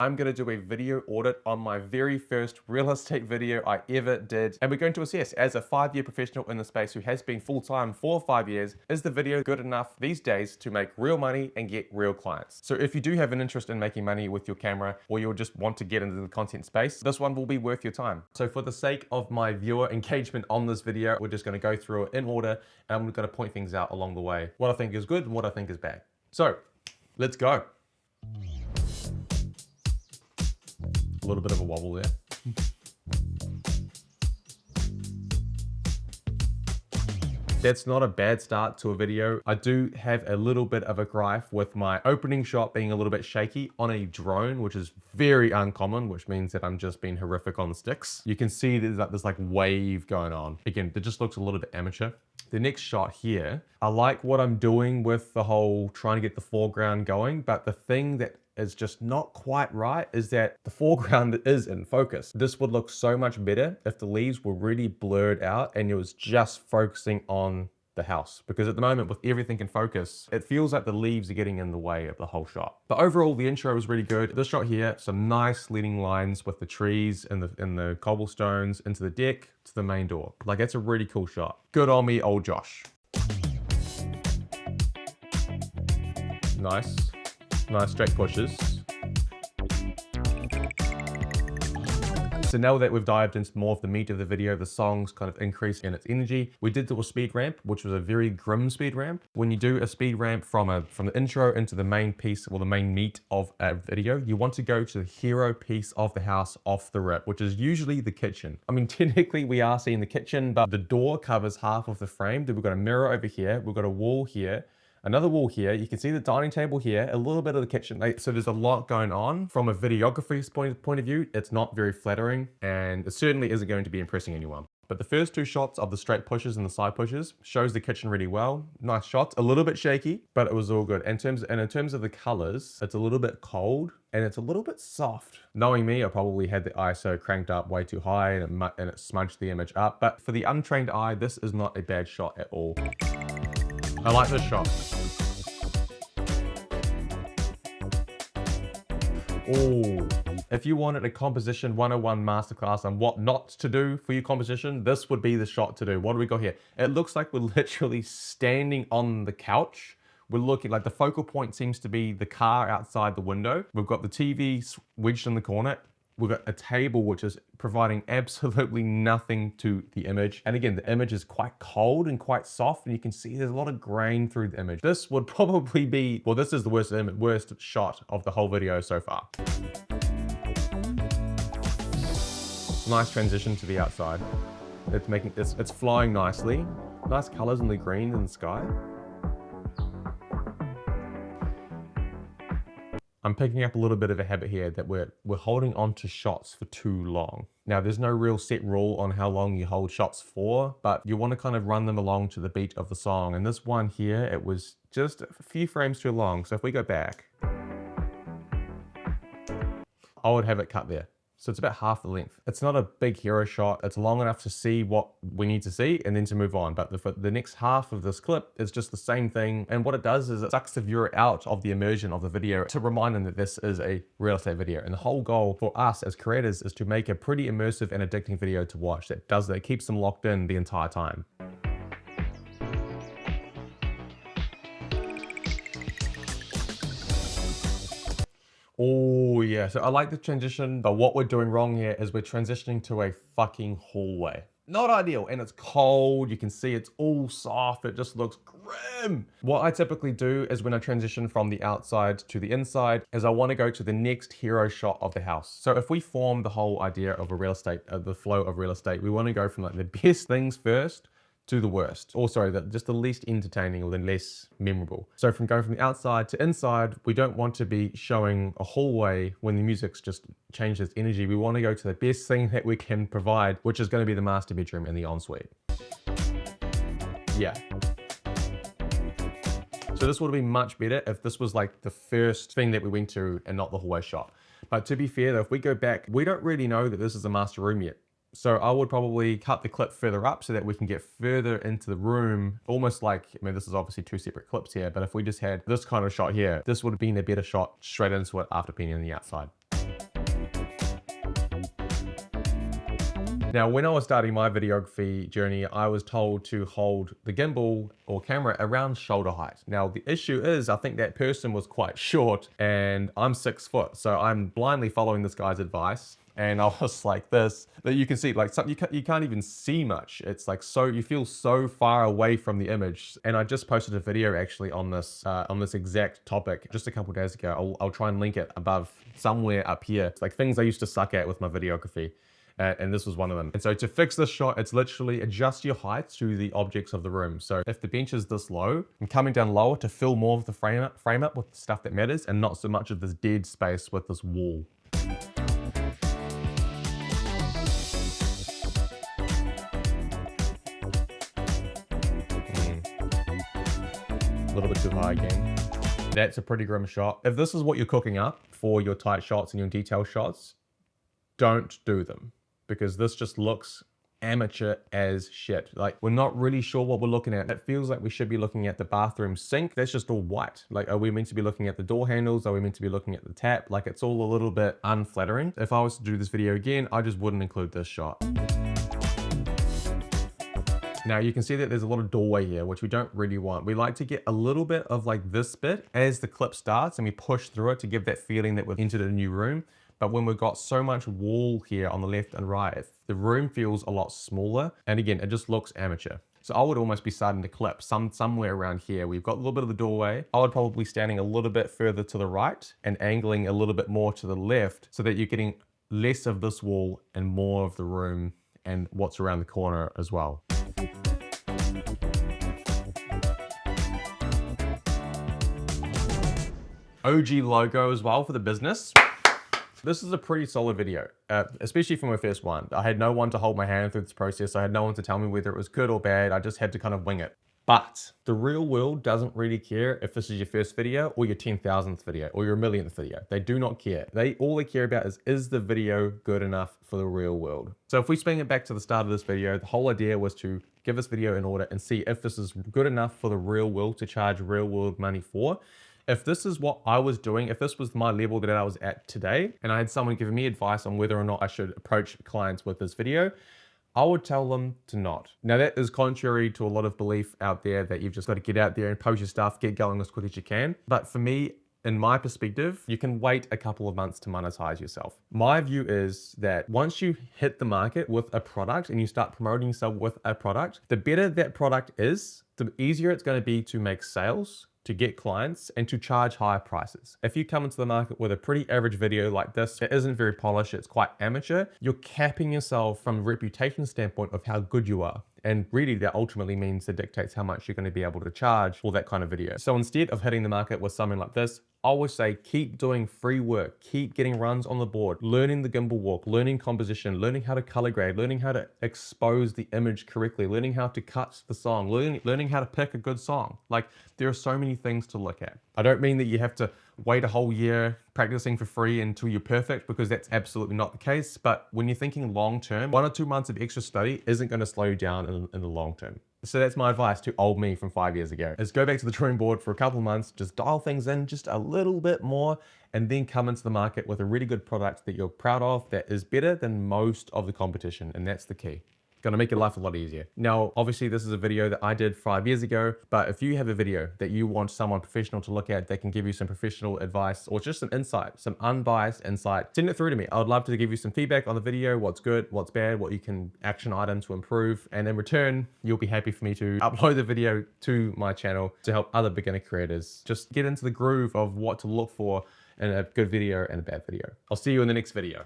I'm going to do a video audit on my very first real estate video I ever did. And we're going to assess, as a 5-year professional in the space who has been full-time for 5 years, is the video good enough these days to make real money and get real clients? So if you do have an interest in making money with your camera, or you'll just want to get into the content space, this one will be worth your time. So for the sake of my viewer engagement on this video, we're just going to go through it in order, and I'm going to point things out along the way. What I think is good and what I think is bad. So let's go. A little bit of a wobble there. That's not a bad start to a video. I do have a little bit of a gripe with my opening shot being a little bit shaky on a drone, which is very uncommon, which means that I'm just being horrific on the sticks. You can see there's like this wave going on. Again, it just looks a little bit amateur. The next shot here, I like what I'm doing with the whole trying to get the foreground going, but the thing that is just not quite right is that the foreground is in focus. This would look so much better if the leaves were really blurred out and it was just focusing on the house, because at the moment with everything in focus, it feels like the leaves are getting in the way of the whole shot. But overall, the intro was really good. This shot here, some nice leading lines with the trees and the cobblestones into the deck to the main door. Like, that's a really cool shot. Good on me, old Josh. Nice straight pushes. So now that we've dived into more of the meat of the video, the songs kind of increase in its energy. We did do a speed ramp, which was a very grim speed ramp. When you do a speed ramp from the intro into the main piece, or the main meat of a video, you want to go to the hero piece of the house off the rip, which is usually the kitchen. I mean, technically we are seeing the kitchen, but the door covers half of the frame. We've got a mirror over here. We've got a wall here. Another wall here. You can see the dining table here, a little bit of the kitchen. So there's a lot going on. From a videographer's point of view, it's not very flattering, and it certainly isn't going to be impressing anyone. But the first two shots of the straight pushes and the side pushes shows the kitchen really well. Nice shots, a little bit shaky, but it was all good. In terms of the colors, it's a little bit cold and it's a little bit soft. Knowing me, I probably had the ISO cranked up way too high and it smudged the image up. But for the untrained eye, this is not a bad shot at all. I like this shot. Oh, if you wanted a composition 101 masterclass on what not to do for your composition, this would be the shot to do. What do we got here? It looks like we're literally standing on the couch. We're looking like the focal point seems to be the car outside the window. We've got the TV wedged in the corner. We've got a table which is providing absolutely nothing to the image. And again, the image is quite cold and quite soft, and you can see there's a lot of grain through the image. This would probably be, well, this is the worst shot of the whole video so far. Nice transition to the outside. It's flying nicely. Nice colors in the green in the sky. I'm picking up a little bit of a habit here that we're holding on to shots for too long. Now, there's no real set rule on how long you hold shots for, but you want to kind of run them along to the beat of the song. And this one here, it was just a few frames too long. So if we go back, I would have it cut there. So it's about half the length. It's not a big hero shot. It's long enough to see what we need to see and then to move on. But the next half of this clip is just the same thing. And what it does is it sucks the viewer out of the immersion of the video to remind them that this is a real estate video. And the whole goal for us as creators is to make a pretty immersive and addicting video to watch that keeps them locked in the entire time. Oh yeah, so I like the transition, but what we're doing wrong here is we're transitioning to a fucking hallway. Not ideal, and it's cold, you can see it's all soft, it just looks grim. What I typically do is when I transition from the outside to the inside is I want to go to the next hero shot of the house. So if we form the whole idea of the flow of real estate, we want to go from like the best things first to the worst, or sorry, just the least entertaining or the less memorable. So from going from the outside to inside, we don't want to be showing a hallway when the music's just changed its energy. We want to go to the best thing that we can provide, which is going to be the master bedroom and the ensuite. Yeah. So this would have been much better if this was like the first thing that we went to and not the hallway shot. But to be fair though, if we go back, we don't really know that this is a master room yet. So I would probably cut the clip further up so that we can get further into the room. Almost like, I mean, this is obviously two separate clips here, but if we just had this kind of shot here, this would have been a better shot straight into it after being on the outside. Now, when I was starting my videography journey, I was told to hold the gimbal or camera around shoulder height. Now, the issue is I think that person was quite short and I'm 6 foot. So I'm blindly following this guy's advice. And I was like this, that you can see like something, you can't even see much. It's like, so you feel so far away from the image. And I just posted a video actually on this exact topic just a couple days ago. I'll try and link it above somewhere up here. It's like things I used to suck at with my videography. And this was one of them. And so to fix this shot, it's literally adjust your height to the objects of the room. So if the bench is this low, I'm coming down lower to fill more of the frame up with the stuff that matters and not so much of this dead space with this wall. A little bit too high again. That's a pretty grim shot. If this is what you're cooking up for your tight shots and your detail shots, don't do them, because this just looks amateur as shit. Like, we're not really sure what we're looking at. It feels like we should be looking at the bathroom sink. That's just all white. Like, are we meant to be looking at the door handles? Are we meant to be looking at the tap? Like, it's all a little bit unflattering. If I was to do this video again, I just wouldn't include this shot. Now you can see that there's a lot of doorway here, which we don't really want. We like to get a little bit of like this bit as the clip starts and we push through it to give that feeling that we've entered a new room. But when we've got so much wall here on the left and right, the room feels a lot smaller. And again, it just looks amateur. So I would almost be starting to clip somewhere around here. We've got a little bit of the doorway. I would probably standing a little bit further to the right and angling a little bit more to the left so that you're getting less of this wall and more of the room and what's around the corner as well. OG logo as well for the business. This is a pretty solid video, especially for my first one. I had no one to hold my hand through this process. I had no one to tell me whether it was good or bad. I just had to kind of wing it. But the real world doesn't really care if this is your first video or your 10,000th video or your millionth video. They do not care. All they care about is the video good enough for the real world? So if we swing it back to the start of this video, the whole idea was to give this video an audit and see if this is good enough for the real world to charge real world money for. If this is what I was doing, if this was my level that I was at today, and I had someone giving me advice on whether or not I should approach clients with this video, I would tell them to not. Now that is contrary to a lot of belief out there that you've just got to get out there and post your stuff, get going as quick as you can. But for me, in my perspective, you can wait a couple of months to monetize yourself. My view is that once you hit the market with a product and you start promoting yourself with a product, the better that product is, the easier it's going to be to make sales, to get clients, and to charge higher prices. If you come into the market with a pretty average video like this, it isn't very polished, it's quite amateur, you're capping yourself from a reputation standpoint of how good you are. And really that ultimately means it dictates how much you're going to be able to charge for that kind of video. So instead of hitting the market with something like this, I would say keep doing free work, keep getting runs on the board, learning the gimbal walk, learning composition, learning how to color grade, learning how to expose the image correctly, learning how to cut the song, learning how to pick a good song. Like, there are so many things to look at. I don't mean that you have to wait a whole year practicing for free until you're perfect, because that's absolutely not the case. But when you're thinking long term, 1 or 2 months of extra study isn't going to slow you down in the long term. So that's my advice to old me from 5 years ago, is go back to the drawing board for a couple of months, just dial things in just a little bit more, and then come into the market with a really good product that you're proud of, that is better than most of the competition. And that's the key. Gonna make your life a lot easier. Now, obviously this is a video that I did 5 years ago, but if you have a video that you want someone professional to look at, that can give you some professional advice or just some insight, some unbiased insight, send it through to me. I would love to give you some feedback on the video, what's good, what's bad, what you can action item to improve. And in return, you'll be happy for me to upload the video to my channel to help other beginner creators just get into the groove of what to look for in a good video and a bad video. I'll see you in the next video.